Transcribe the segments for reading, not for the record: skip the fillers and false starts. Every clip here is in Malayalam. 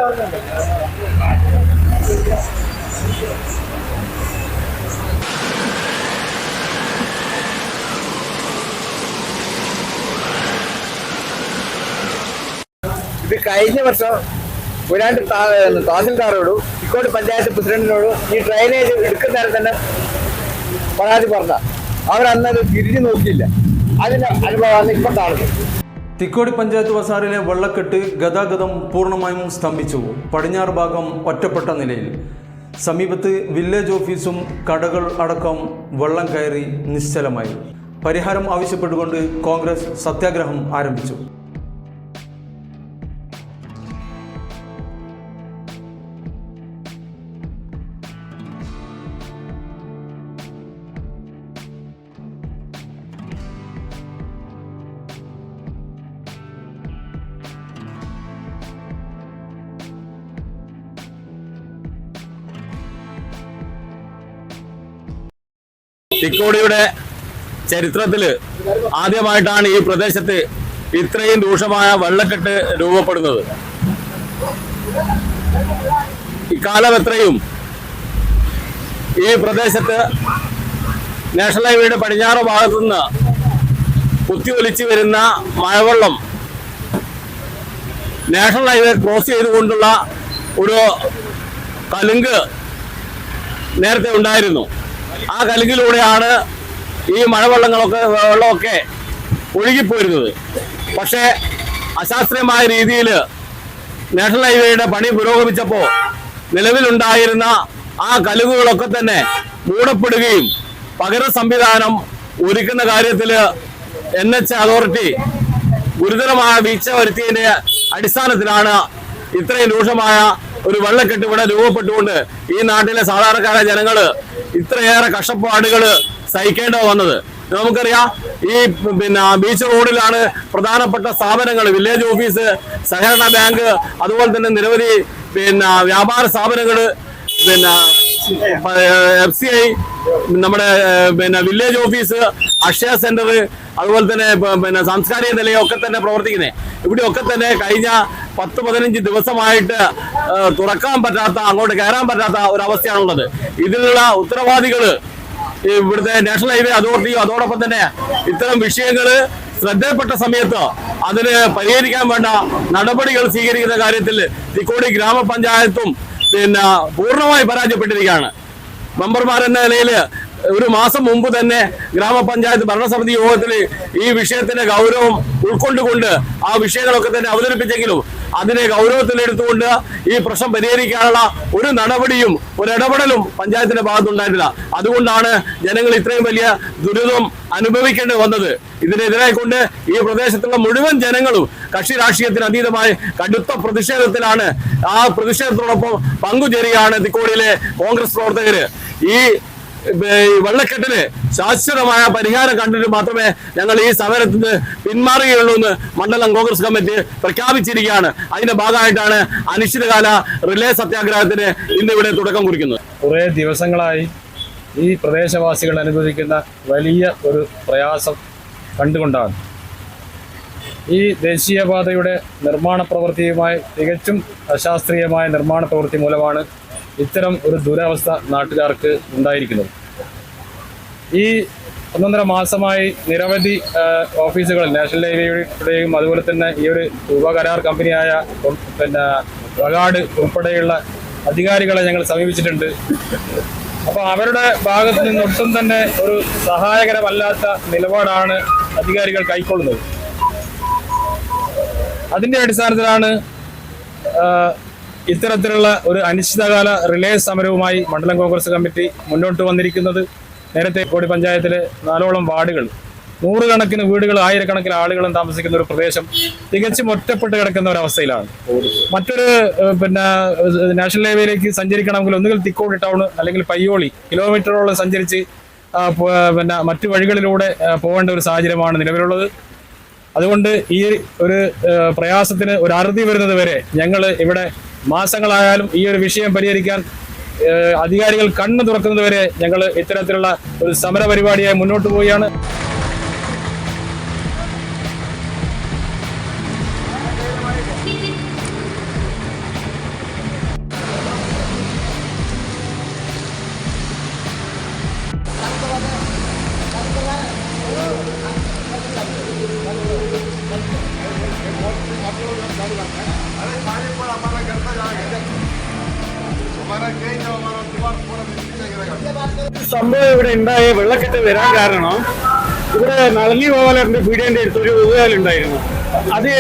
ഇത് കഴിഞ്ഞ വർഷം ഒരാണ്ട് തഹസിൽദാറോടും തിക്കോടി പഞ്ചായത്ത് പ്രസിഡന്റിനോടും ഈ ഡ്രൈനേജ് എടുക്കുന്നേരം തന്നെ പരാതി പറഞ്ഞ അവരന്നത് തിരിഞ്ഞു നോക്കിയില്ല. അതിന്റെ അനുഭവമാണ് ഇപ്പം കാണുന്നത്. തിക്കോടി പഞ്ചായത്ത് ബസാറിലെ വെള്ളക്കെട്ട് ഗതാഗതം പൂർണ്ണമായും സ്തംഭിച്ചു. പടിഞ്ഞാറ് ഭാഗം ഒറ്റപ്പെട്ട നിലയിൽ. സമീപത്ത് വില്ലേജ് ഓഫീസും കടകൾ അടക്കം വെള്ളം കയറി നിശ്ചലമായി. പരിഹാരം ആവശ്യപ്പെട്ടുകൊണ്ട് കോൺഗ്രസ് സത്യാഗ്രഹം ആരംഭിച്ചു. തിക്കോടിയുടെ ചരിത്രത്തിൽ ആദ്യമായിട്ടാണ് ഈ പ്രദേശത്ത് ഇത്രയും രൂക്ഷമായ വെള്ളക്കെട്ട് രൂപപ്പെടുന്നത്. ഇക്കാലം എത്രയും ഈ പ്രദേശത്ത് നാഷണൽ ഹൈവേയുടെ പടിഞ്ഞാറ് ഭാഗത്തു നിന്ന് കുത്തിയൊലിച്ച് വരുന്ന മഴവെള്ളം നാഷണൽ ഹൈവേ ക്രോസ് ചെയ്തുകൊണ്ടുള്ള ഒരു കലുങ്ക് നേരത്തെ ഉണ്ടായിരുന്നു. ആ കലുങ്കിലൂടെയാണ് ഈ വെള്ളമൊക്കെ ഒഴുകിപ്പോയിരുന്നത്. പക്ഷേ അശാസ്ത്രീയമായ രീതിയിൽ നാഷണൽ ഹൈവേയുടെ പണി പുരോഗമിച്ചപ്പോൾ നിലവിലുണ്ടായിരുന്ന ആ കലുങ്കുകളൊക്കെ തന്നെ മൂടപ്പെടുകയും പകരം സംവിധാനം ഒരുക്കുന്ന കാര്യത്തിൽ NH അതോറിറ്റി ഗുരുതരമായ വീഴ്ച വരുത്തിയതിന്റെ അടിസ്ഥാനത്തിലാണ് ഇത്രയും രൂക്ഷമായ ഒരു വെള്ളക്കെട്ട് ഇവിടെ രൂപപ്പെട്ടുകൊണ്ട് ഈ നാട്ടിലെ സാധാരണക്കാരായ ജനങ്ങൾ ഇത്രയേറെ കഷ്ടപ്പാടുകൾ സഹിക്കേണ്ട വന്നത്. നമുക്കറിയാം, ഈ ബീച്ച് റോഡിലാണ് പ്രധാനപ്പെട്ട സ്ഥാപനങ്ങൾ, വില്ലേജ് ഓഫീസ്, സഹകരണ ബാങ്ക്, അതുപോലെ തന്നെ നിരവധി വ്യാപാര സ്ഥാപനങ്ങൾ, FCI, നമ്മുടെ വില്ലേജ് ഓഫീസ്, അക്ഷയ സെന്റർ, അതുപോലെ തന്നെ സാംസ്കാരിക നിലയമൊക്കെ തന്നെ പ്രവർത്തിക്കുന്നത്. ഇവിടെയൊക്കെ തന്നെ കഴിഞ്ഞ 10-15 ദിവസമായിട്ട് തുറക്കാൻ പറ്റാത്ത, അങ്ങോട്ട് കയറാൻ പറ്റാത്ത ഒരവസ്ഥയാണുള്ളത്. ഇതിനുള്ള ഉത്തരവാദികൾ ഇവിടുത്തെ നാഷണൽ ഹൈവേ അതോറിറ്റിയും അതോടൊപ്പം തന്നെ ഇത്തരം വിഷയങ്ങൾ ശ്രദ്ധയിൽപ്പെട്ട സമയത്ത് അതിന് പരിഹരിക്കാൻ വേണ്ട നടപടികൾ സ്വീകരിക്കുന്ന കാര്യത്തിൽ തിക്കോടി ഗ്രാമപഞ്ചായത്തും പൂർണ്ണമായി പരാജയപ്പെട്ടിരിക്കുകയാണ്. മെമ്പർമാരെന്ന നിലയിൽ ഒരു മാസം മുമ്പ് തന്നെ ഗ്രാമപഞ്ചായത്ത് ഭരണസമിതി യോഗത്തിൽ ഈ വിഷയത്തിന്റെ ഗൗരവം ഉൾക്കൊണ്ടുകൊണ്ട് ആ വിഷയങ്ങളൊക്കെ തന്നെ അവതരിപ്പിച്ചെങ്കിലും അതിനെ ഗൗരവത്തിലെടുത്തുകൊണ്ട് ഈ പ്രശ്നം പരിഹരിക്കാനുള്ള ഒരു നടപടിയും ഒരു ഇടപെടലും പഞ്ചായത്തിന്റെ ഭാഗത്തുണ്ടായിട്ടില്ല. അതുകൊണ്ടാണ് ജനങ്ങൾ ഇത്രയും വലിയ ദുരിതം അനുഭവിക്കേണ്ടി വന്നത്. ഇതിനെതിരായിക്കൊണ്ട് ഈ പ്രദേശത്തുള്ള മുഴുവൻ ജനങ്ങളും കക്ഷി രാഷ്ട്രീയത്തിന് അതീതമായി കടുത്ത പ്രതിഷേധത്തിലാണ്. ആ പ്രതിഷേധത്തോടൊപ്പം പങ്കുചേരുകയാണ് തിക്കോടിയിലെ കോൺഗ്രസ് പ്രവർത്തകര്. ഈ വെള്ളക്കെട്ടിന് ശാശ്വതമായ പരിഹാരം കണ്ടിട്ട് മാത്രമേ ഞങ്ങൾ ഈ സമരത്തിൽ നിന്ന് പിന്മാറുകയുള്ളൂ എന്ന് മണ്ഡലം കോൺഗ്രസ് കമ്മിറ്റി പ്രഖ്യാപിച്ചിരിക്കുകയാണ്. അതിന്റെ ഭാഗമായിട്ടാണ് അനിശ്ചിതകാല റിലേ സത്യാഗ്രഹത്തിന് ഇന്നിവിടെ തുടക്കം കുറിക്കുന്നത്. കുറേ ദിവസങ്ങളായി ഈ പ്രദേശവാസികൾ അനുഭവിക്കുന്ന വലിയ ഒരു പ്രയാസം കണ്ടുകൊണ്ടാണ് ഈ ദേശീയപാതയുടെ നിർമ്മാണ പ്രവൃത്തിയുമായി തികച്ചും അശാസ്ത്രീയമായ നിർമ്മാണ പ്രവൃത്തി മൂലമാണ് ഇത്തരം ഒരു ദുരവസ്ഥ നാട്ടുകാർക്ക് ഉണ്ടായിരിക്കുന്നത്. ഈ 1.5 മാസമായി നിരവധി ഓഫീസുകൾ നാഷണൽ ഹൈവേയുടെയും അതുപോലെ തന്നെ ഈ ഒരു ഉപകരാർ കമ്പനിയായ റഗാർഡ് ഉൾപ്പെടെയുള്ള അധികാരികളെ ഞങ്ങൾ സമീപിച്ചിട്ടുണ്ട്. അപ്പോൾ അവരുടെ ഭാഗത്ത് നിന്നൊട്ടും തന്നെ ഒരു സഹായകരമല്ലാത്ത നിലപാടാണ് അധികാരികൾ കൈക്കൊള്ളുന്നത്. അതിൻ്റെ അടിസ്ഥാനത്തിലാണ് ഇത്തരത്തിലുള്ള ഒരു അനിശ്ചിതകാല റിലേ സമരവുമായി മണ്ഡലം കോൺഗ്രസ് കമ്മിറ്റി മുന്നോട്ട് വന്നിരിക്കുന്നത്. നേരത്തെ കോടി പഞ്ചായത്തിലെ 4ഓളം വാർഡുകൾ, 100 കണക്കിന് വീടുകൾ, 1000 ആളുകളും താമസിക്കുന്ന ഒരു പ്രദേശം തികച്ചും ഒറ്റപ്പെട്ട് കിടക്കുന്ന ഒരവസ്ഥയിലാണ്. മറ്റൊരു നാഷണൽ ഹൈവേയിലേക്ക് സഞ്ചരിക്കണമെങ്കിൽ ഒന്നുകിൽ തിക്കോടി ടൗൺ അല്ലെങ്കിൽ പയ്യോളി കിലോമീറ്ററോളം സഞ്ചരിച്ച് മറ്റു വഴികളിലൂടെ പോകേണ്ട ഒരു സാഹചര്യമാണ് നിലവിലുള്ളത്. അതുകൊണ്ട് ഈ ഒരു പ്രയാസത്തിന് ഒരു അറുതി വരുന്നത് വരെ ഞങ്ങൾ ഇവിടെ മാസങ്ങളായാലും ഈ ഒരു വിഷയം പരിഹരിക്കാൻ അധികാരികൾ കണ്ണു തുറക്കുന്നത് വരെ ഞങ്ങൾ ഇത്തരത്തിലുള്ള ഒരു സമര പരിപാടിയായി മുന്നോട്ട് പോവുകയാണ്. സംഭവം ഇവിടെ ഉണ്ടായ വെള്ളക്കെട്ട് വരാൻ കാരണം ഇവിടെ നളനി ഗോപാലന്റെ പീഡിയന്റെ അടുത്ത് ഒരു ഊതുകാലുണ്ടായിരുന്നു. അത്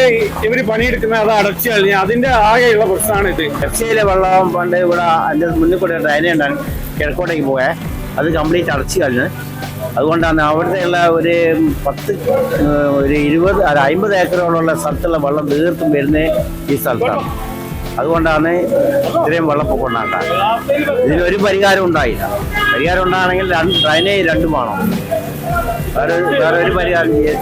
ഇവര് പണിയെടുക്കുന്ന അത് അടച്ചു കഴിഞ്ഞ് അതിന്റെ ആകെയുള്ള പ്രശ്നമാണ് ഇത്. എഫ്സിയിലെ വെള്ളം പണ്ട് ഇവിടെ അതിൻ്റെ മുന്നിൽ കൂടെ ഡ്രൈനേജ് ഉണ്ടാണ് കിഴക്കോട്ടേക്ക് പോയാൽ അത് കംപ്ലീറ്റ് അടച്ചു കഴിഞ്ഞ്. അതുകൊണ്ടാണ് അവിടുത്തെയുള്ള ഒരു 50 ഏക്കറോളമുള്ള സ്ഥലത്തുള്ള വെള്ളം തീർത്തും വരുന്നത് ഈ സ്ഥലത്താണ്. അതുകൊണ്ടാണ് ഇത്രയും വെള്ളപ്പൊക്കം ഉണ്ടാകാൻ. ഇതിനൊരു പരിഹാരം ഉണ്ടായില്ല. പരിഹാരം ഉണ്ടാകണമെങ്കിൽ ഡ്രൈനേജ് രണ്ടും വേണം. വേറെ ഒരു പരിഹാരം ചെയ്യാൻ